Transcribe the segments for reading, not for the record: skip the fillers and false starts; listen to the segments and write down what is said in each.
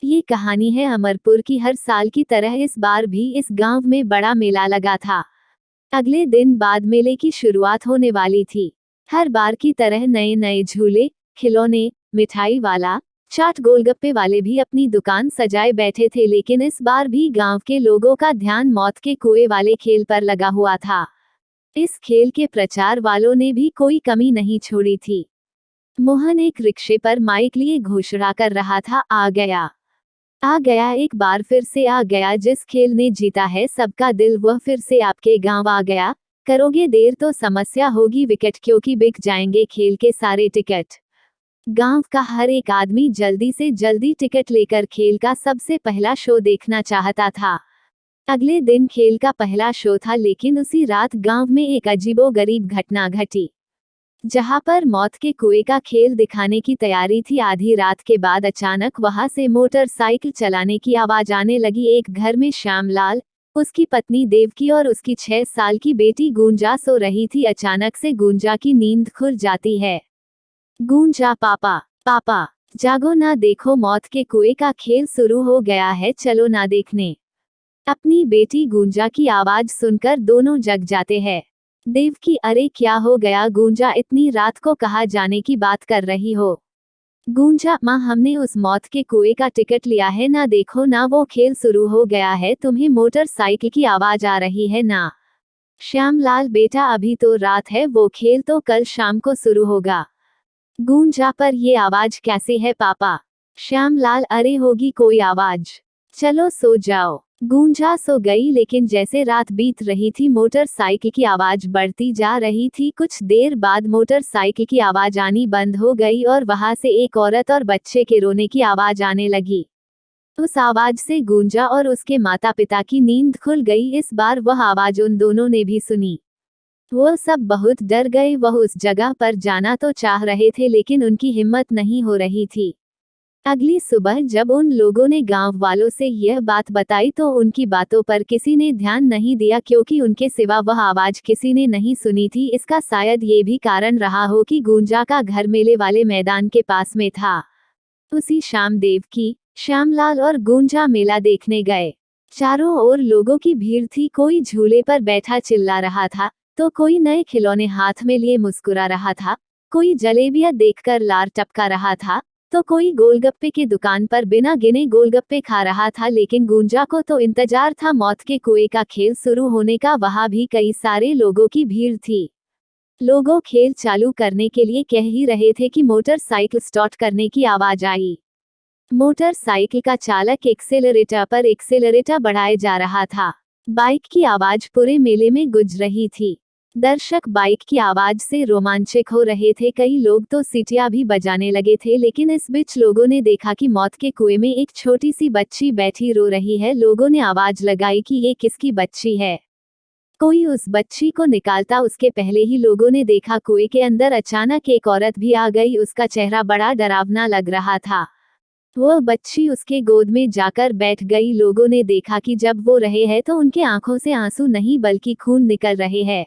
ये कहानी है अमरपुर की। हर साल की तरह इस बार भी इस गांव में बड़ा मेला लगा था। अगले दिन बाद मेले की शुरुआत होने वाली थी। हर बार की तरह नए नए झूले, खिलौने, मिठाई वाला, चाट गोलगप्पे वाले भी अपनी दुकान सजाए बैठे थे, लेकिन इस बार भी गांव के लोगों का ध्यान मौत के कुएं वाले खेल पर लगा हुआ था। इस खेल के प्रचार वालों ने भी कोई कमी नहीं छोड़ी थी। मोहन एक रिक्शे पर माइक लिए घोषणा कर रहा था, आ गया, एक बार फिर से आ गया, जिस खेल ने जीता है सबका दिल वह फिर से आपके गांव आ गया। करोगे देर तो समस्या होगी विकट, क्योंकि बिक जाएंगे खेल के सारे टिकट। गांव का हर एक आदमी जल्दी से जल्दी टिकट लेकर खेल का सबसे पहला शो देखना चाहता था। अगले दिन खेल का पहला शो था, लेकिन उसी रात गांव में एक अजीबोगरीब घटना घटी। जहां पर मौत के कुएं का खेल दिखाने की तैयारी थी, आधी रात के बाद अचानक वहां से मोटरसाइकिल चलाने की आवाज आने लगी। एक घर में श्यामलाल, उसकी पत्नी देवकी और उसकी 6 साल की बेटी गूंजा सो रही थी। अचानक से गूंजा की नींद खुल जाती है। गूंजा, पापा पापा जागो ना, देखो मौत के कुएं का खेल शुरू हो गया है, चलो ना देखने। अपनी बेटी गूंजा की आवाज सुनकर दोनों जग जाते हैं। देवकी, अरे क्या हो गया गूंजा, इतनी रात को कहाँ जाने की बात कर रही हो? गूंजा, माँ हमने उस मौत के कुएं का टिकट लिया है ना, देखो ना वो खेल शुरू हो गया है, तुम्हें मोटरसाइकिल की आवाज आ रही है ना? श्यामलाल, बेटा अभी तो रात है, वो खेल तो कल शाम को शुरू होगा। गूंजा, पर ये आवाज कैसे है पापा? श्यामलाल, अरे होगी कोई आवाज, चलो सो जाओ। गूंजा सो गई, लेकिन जैसे रात बीत रही थी मोटरसाइकिल की आवाज बढ़ती जा रही थी। कुछ देर बाद मोटरसाइकिल की आवाज आनी बंद हो गई और वहां से एक औरत और बच्चे के रोने की आवाज आने लगी। उस आवाज से गूंजा और उसके माता पिता की नींद खुल गई। इस बार वह आवाज उन दोनों ने भी सुनी। वह सब बहुत डर गए। वह उस जगह पर जाना तो चाह रहे थे, लेकिन उनकी हिम्मत नहीं हो रही थी। अगली सुबह जब उन लोगों ने गांव वालों से यह बात बताई तो उनकी बातों पर किसी ने ध्यान नहीं दिया, क्योंकि उनके सिवा वह आवाज किसी ने नहीं सुनी थी। इसका शायद ये भी कारण रहा हो कि गूंजा का घर मेले वाले मैदान के पास में था। उसी शाम देवकी, श्यामलाल और गूंजा मेला देखने गए। चारों ओर लोगों की भीड़ थी। कोई झूले पर बैठा चिल्ला रहा था, तो कोई नए खिलौने हाथ में लिए मुस्कुरा रहा था, कोई जलेबियां देखकर लार टपका रहा था, तो कोई गोलगप्पे की दुकान पर बिना गिने गोलगप्पे खा रहा था। लेकिन गूंजा को तो इंतजार था मौत के कुएं का खेल शुरू होने का। वहां भी कई सारे लोगों की भीड़ थी। लोगों खेल चालू करने के लिए कह ही रहे थे कि मोटरसाइकिल स्टार्ट करने की आवाज आई। मोटरसाइकिल का चालक एक्सेलरेटर बढ़ाए जा रहा था। बाइक की आवाज पूरे मेले में गूंज रही थी। दर्शक बाइक की आवाज से रोमांचित हो रहे थे। कई लोग तो सीटियां भी बजाने लगे थे। लेकिन इस बीच लोगों ने देखा कि मौत के कुएं में एक छोटी सी बच्ची बैठी रो रही है। लोगों ने आवाज लगाई कि ये किसकी बच्ची है? कोई उस बच्ची को निकालता। उसके पहले ही लोगों ने देखा कुएं के अंदर अचानक एक औरत भी आ गई। उसका चेहरा बड़ा डरावना लग रहा था। वह बच्ची उसके गोद में जाकर बैठ गई। लोगों ने देखा कि जब वो रहे हैं तो उनके आंखों से आंसू नहीं बल्कि खून निकल रहे हैं।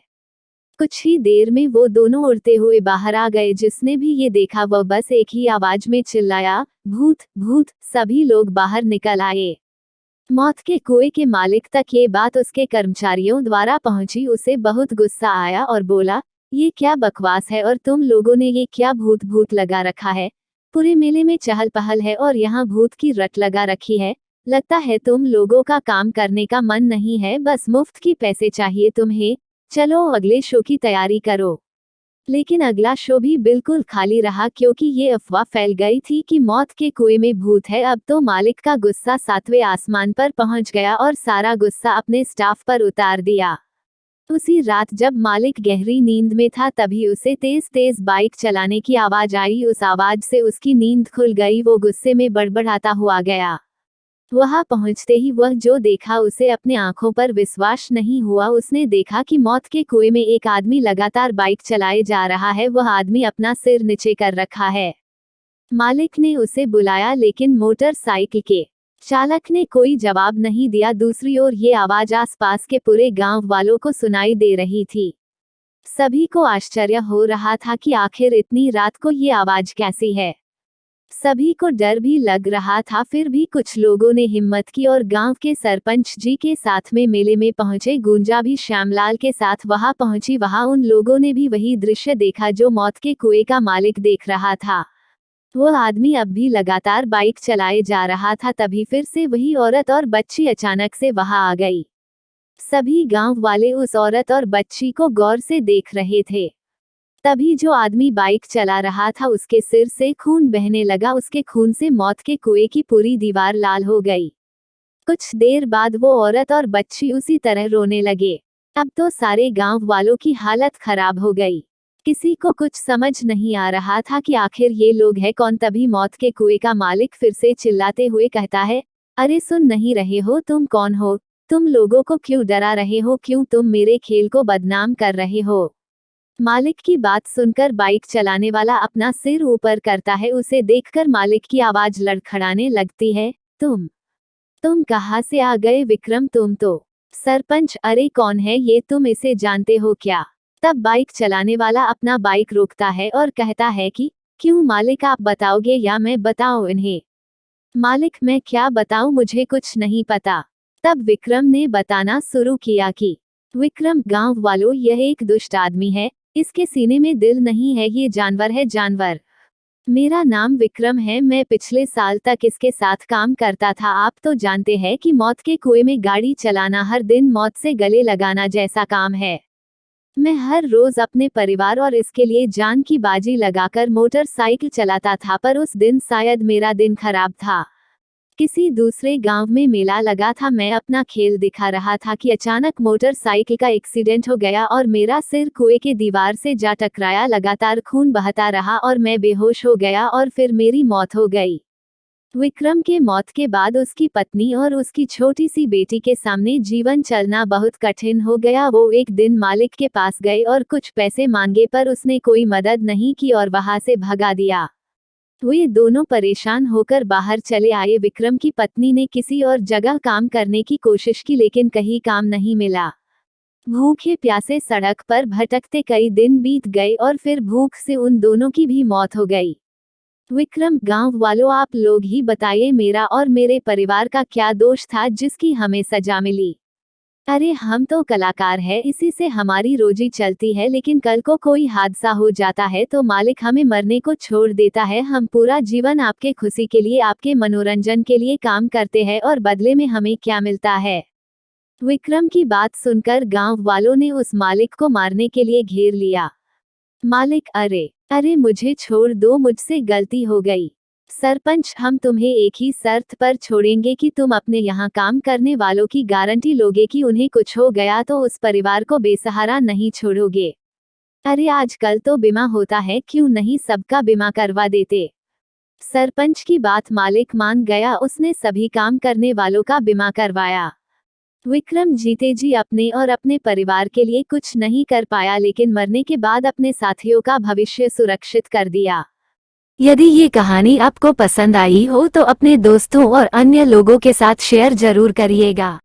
कुछ ही देर में वो दोनों उड़ते हुए बाहर आ गए। जिसने भी ये देखा वह बस एक ही आवाज में चिल्लाया, भूत भूत। सभी लोग बाहर निकल आए। मौत के कुएं के मालिक तक ये बात उसके कर्मचारियों द्वारा पहुंची। उसे बहुत गुस्सा आया और बोला, ये क्या बकवास है और तुम लोगों ने ये क्या भूत भूत लगा रखा है? पूरे मेले में चहल पहल है और यहाँ भूत की रट लगा रखी है। लगता है तुम लोगों का काम करने का मन नहीं है, बस मुफ्त की पैसे चाहिए तुम्हें। चलो अगले शो की तैयारी करो। लेकिन अगला शो भी बिल्कुल खाली रहा, क्योंकि ये अफवाह फैल गई थी कि मौत के कुएं में भूत है। अब तो मालिक का गुस्सा 7वें आसमान पर पहुंच गया और सारा गुस्सा अपने स्टाफ पर उतार दिया। उसी रात जब मालिक गहरी नींद में था, तभी उसे तेज तेज बाइक चलाने की आवाज आई। उस आवाज से उसकी नींद खुल गई। वो गुस्से में बड़बड़ाता हुआ गया। वहां पहुंचते ही वह जो देखा उसे अपने आंखों पर विश्वास नहीं हुआ। उसने देखा कि मौत के कुएं में एक आदमी लगातार बाइक चलाए जा रहा है। वह आदमी अपना सिर नीचे कर रखा है। मालिक ने उसे बुलाया, लेकिन मोटरसाइकिल के चालक ने कोई जवाब नहीं दिया। दूसरी ओर ये आवाज आसपास के पूरे गांव वालों को सुनाई दे रही थी। सभी को आश्चर्य हो रहा था कि आखिर इतनी रात को ये आवाज कैसी है। सभी को डर भी लग रहा था, फिर भी कुछ लोगों ने हिम्मत की और गांव के सरपंच जी के साथ में मेले में पहुंचे। गुंजा भी श्यामलाल के साथ वहां पहुंची। वहां उन लोगों ने भी वही दृश्य देखा जो मौत के कुएं का मालिक देख रहा था। वो आदमी अब भी लगातार बाइक चलाए जा रहा था। तभी फिर से वही औरत और बच्ची अचानक से वहां आ गई। सभी गांव वाले उस औरत और बच्ची को गौर से देख रहे थे। तभी जो आदमी बाइक चला रहा था उसके सिर से खून बहने लगा। उसके खून से मौत के कुएं की पूरी दीवार लाल हो गई। कुछ देर बाद वो औरत और बच्ची उसी तरह रोने लगे। अब तो सारे गांव वालों की हालत खराब हो गई। किसी को कुछ समझ नहीं आ रहा था कि आखिर ये लोग है कौन। तभी मौत के कुएं का मालिक फिर से चिल्लाते हुए कहता है, अरे सुन नहीं रहे हो? तुम कौन हो? तुम लोगों को क्यों डरा रहे हो? क्यों तुम मेरे खेल को बदनाम कर रहे हो? मालिक की बात सुनकर बाइक चलाने वाला अपना सिर ऊपर करता है। उसे देखकर मालिक की आवाज लड़खड़ाने लगती है, तुम कहाँ से आ गए विक्रम? तुम तो सरपंच। अरे कौन है ये? तुम इसे जानते हो क्या? तब बाइक चलाने वाला अपना बाइक रोकता है और कहता है कि क्यों मालिक, आप बताओगे या मैं बताऊं इन्हें? मालिक मैं क्या बताऊं, मुझे कुछ नहीं पता। तब विक्रम ने बताना शुरू किया कि विक्रम गांव वालों, यह एक दुष्ट आदमी है। इसके सीने में दिल नहीं है, ये जानवर है, जानवर। मेरा नाम विक्रम है। मैं पिछले साल तक इसके साथ काम करता था। आप तो जानते हैं कि मौत के कुएं में गाड़ी चलाना हर दिन मौत से गले लगाना जैसा काम है। मैं हर रोज अपने परिवार और इसके लिए जान की बाजी लगाकर मोटरसाइकिल चलाता था, पर उस दिन शायद मेरा दिन खराब था। किसी दूसरे गांव में मेला लगा था। मैं अपना खेल दिखा रहा था कि अचानक मोटरसाइकिल का एक्सीडेंट हो गया और मेरा सिर कुएं के दीवार से जा टकराया। लगातार खून बहता रहा और मैं बेहोश हो गया और फिर मेरी मौत हो गई। विक्रम के मौत के बाद उसकी पत्नी और उसकी छोटी सी बेटी के सामने जीवन चलना बहुत कठिन हो गया। वो एक दिन मालिक के पास गए और कुछ पैसे मांगे, पर उसने कोई मदद नहीं की और वहां से भगा दिया। वे दोनों परेशान होकर बाहर चले आए। विक्रम की पत्नी ने किसी और जगह काम करने की कोशिश की, लेकिन कहीं काम नहीं मिला। भूखे प्यासे सड़क पर भटकते कई दिन बीत गए और फिर भूख से उन दोनों की भी मौत हो गई। विक्रम, गांव वालों आप लोग ही बताइए, मेरा और मेरे परिवार का क्या दोष था जिसकी हमें सजा मिली? अरे हम तो कलाकार हैं, इसी से हमारी रोजी चलती है, लेकिन कल को कोई हादसा हो जाता है तो मालिक हमें मरने को छोड़ देता है। हम पूरा जीवन आपके खुशी के लिए, आपके मनोरंजन के लिए काम करते हैं और बदले में हमें क्या मिलता है? विक्रम की बात सुनकर गांव वालों ने उस मालिक को मारने के लिए घेर लिया। मालिक, अरे मुझे छोड़ दो, मुझसे गलती हो गई। सरपंच, हम तुम्हें एक ही शर्त पर छोड़ेंगे कि तुम अपने यहाँ काम करने वालों की गारंटी लोगे कि उन्हें कुछ हो गया तो उस परिवार को बेसहारा नहीं छोड़ोगे। अरे आजकल तो बीमा होता है, क्यों नहीं सबका बीमा करवा देते? सरपंच की बात मालिक मान गया। उसने सभी काम करने वालों का बीमा करवाया। विक्रम जीते जी अपने और अपने परिवार के लिए कुछ नहीं कर पाया, लेकिन मरने के बाद अपने साथियों का भविष्य सुरक्षित कर दिया। यदि ये कहानी आपको पसंद आई हो तो अपने दोस्तों और अन्य लोगों के साथ शेयर जरूर करिएगा।